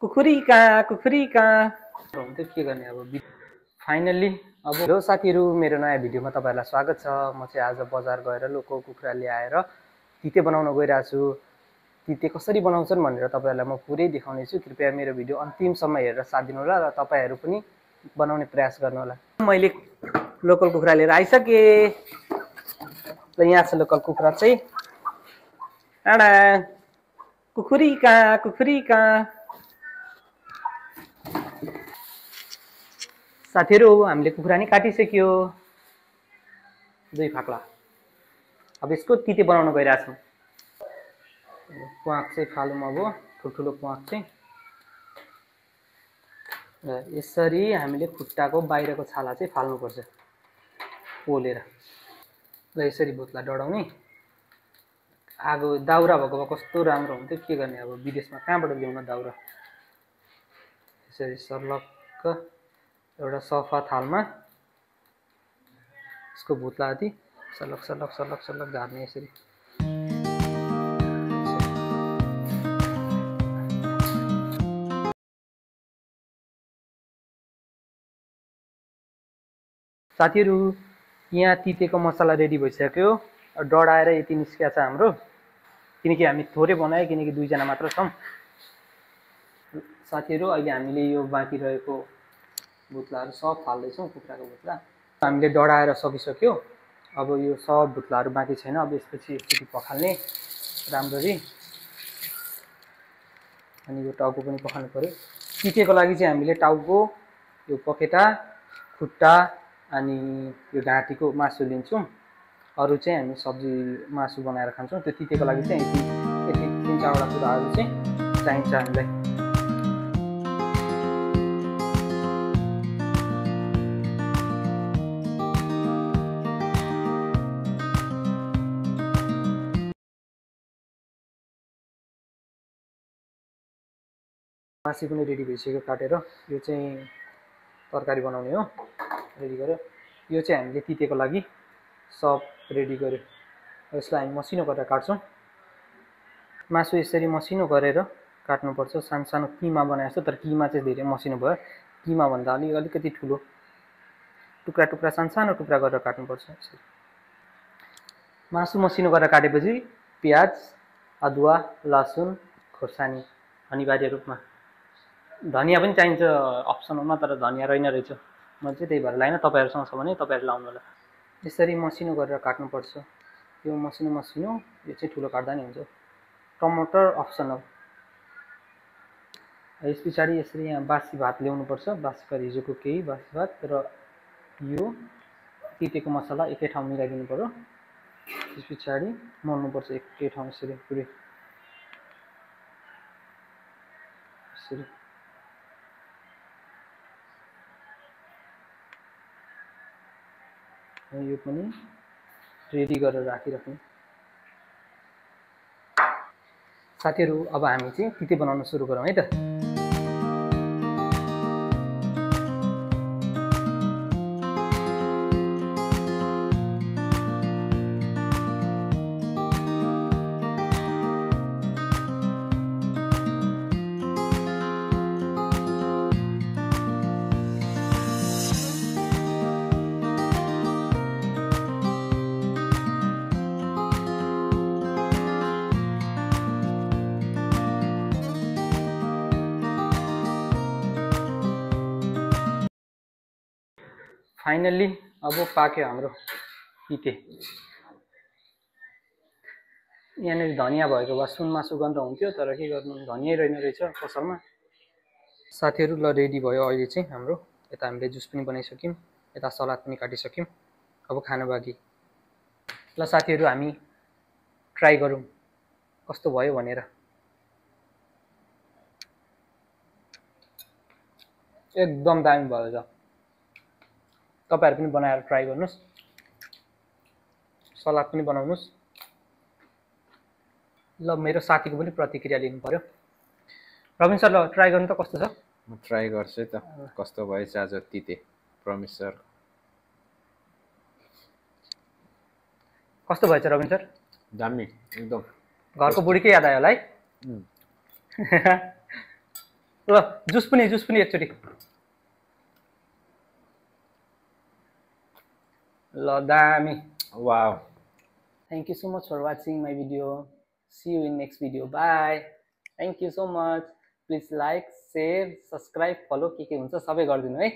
कुखुरी कहाँ हुन्थ्यो के गर्ने अब फाइनल्ली अब हेलो साथीहरू, मेरो नयाँ भिडियोमा तपाईँहरूलाई स्वागत छ। म चाहिँ आज बजार गएर लोकल कुखुरा ल्याएर तिते बनाउन गइरहेको छु। तिते कसरी बनाउँछन् भनेर तपाईँहरूलाई म पुरै देखाउने छु। कृपया मेरो भिडियो अन्तिमसम्म हेरेर साथ दिनुहोला र तपाईँहरू पनि बनाउने प्रयास गर्नुहोला। मैले लोकल कुखुरा लिएर आइसकेँ र यहाँ छ लोकल कुखुरा चाहिँ। टाडा कुखुरी कहाँ साथीहरू, हामीले कुखुरा नि काटिसक्यो, 2 फाक्ला। अब यसको तिते बनाउन गइरहेछौँ। प्वाँख चाहिँ फालौँ, अब ठुल्ठुलो प्वाँख चाहिँ। र यसरी हामीले खुट्टाको बाहिरको छाला चाहिँ फाल्नुपर्छ पोलेर। र यसरी भुत्ला डढाउने। आगो दाउरा भएको भए कस्तो राम्रो हुन्थ्यो, के गर्ने अब विदेशमा कहाँबाट ल्याउन दाउरा। यसरी सर्लक्क एउटा सफा थालमा यसको भुत्ला आदि सर्लक सर्लक सर्लक सर्लक झार्ने। यसरी साथीहरू, यहाँ तितेको मसला रेडी भइसक्यो। डढाएर यति निस्किया छ हाम्रो, किनकि हामी थोरै बनायो, किनकि 2 जना मात्र छौँ। साथीहरू, अहिले हामीले यो बाँकी रहेको भुत्लाहरू सब फाल्दैछौँ, कुखुराको भुत्ला। हामीले डढाएर सकिसक्यो। अब यो सब भुत्लाहरू बाँकी छैन। अब यसपछि एकचोटि पखाल्ने राम्ररी। अनि यो टाउको पनि पखाल्नु पर्यो। तितेको लागि चाहिँ हामीले टाउको, यो पखेटा, खुट्टा अनि यो घाँटीको मासु लिन्छौँ। अरू चाहिँ हामी सब्जी मासु बनाएर खान्छौँ। त्यो तितेको लागि चाहिँ यति 3-4वटा कुराहरू चाहिँ चाहिन्छ हामीलाई। मासु पनि रेडी भइसक्यो काटेर। यो चाहिँ तरकारी बनाउने हो, रेडी गर्यो। यो चाहिँ हामीले तितेको लागि सब रेडी गर्यो। यसलाई हामी मसिनो गरेर काट्छौँ। मासु यसरी मसिनो गरेर काट्नुपर्छ। सानो सानो किमा बनाएको छ, तर किमा चाहिँ धेरै मसिनो भयो। किमा भन्दा अलिकति ठुलो टुक्रा टुक्रा सानो टुक्रा गरेर काट्नुपर्छ। मासु मसिनो गरेर काटेपछि प्याज, अदुवा, लसुन, खोर्सानी अनिवार्य रूपमा। धनियाँ पनि चाहिन्छ अप्सनलमा, तर धनियाँ रहेन रहेछ। मैले चाहिँ त्यही भएर लाइन। तपाईँहरूसँग छ भने तपाईँहरू लाउनु होला। यसरी मसिनो गरेर काट्नुपर्छ। यो मसिनो मसिनो, यो चाहिँ ठुलो काट्दा नि हुन्छ। टमाटर अप्सनल। यस पछाडि यसरी यहाँ बासी भात ल्याउनुपर्छ। बासी भात, हिजोको केही बासी भात र यो तितेको मसला एकै ठाउँ मिलाइदिनु पर्यो। त्यस पछाडि मोल्नुपर्छ एकै ठाउँ यसरी पुरै। यसरी यो पनि रेडी गरेर राखिराख्नु। साथीहरू, अब हामी चाहिँ तिते बनाउन सुरु गरौँ है त। फाइनल्ली अब पाक्यो हाम्रो तिते। यहाँनिर धनियाँ भएको भए सुनमा सुगन्ध हुन्थ्यो, तर के गर्नु, धनियाँ रहेन रहेछ पसलमा। साथीहरू, ल रेडी भयो अहिले चाहिँ हाम्रो। यता हामीले जुस पनि बनाइसक्यौँ, यता सलाद पनि काटिसक्यौँ। अब खानु बाँकी। ल साथीहरू, हामी ट्राई गरौँ कस्तो भयो भनेर। एकदम दामी भयो त। तपाईहरु पनि बनाएर ट्राई गर्नुस्। सलाद पनि बनाउनुस्। ल मेरो साथीको पनि प्रतिक्रिया लिनु पर्यो। प्रवीण सर, ल ट्राई गर्नु त कस्तो छ? म ट्राई गर्छु त कस्तो भएछ आज तिते। प्रवीण सर कस्तो भएछ रविन सर? दामी एकदम। घरको बुढीकै याद आयो होला है? ल जुस पनि एकचोटि ल दामी wow thank you so much for watching my video see you in next video bye thank you so much please like share subscribe follow के हुन्छ सबै गरिदिनु है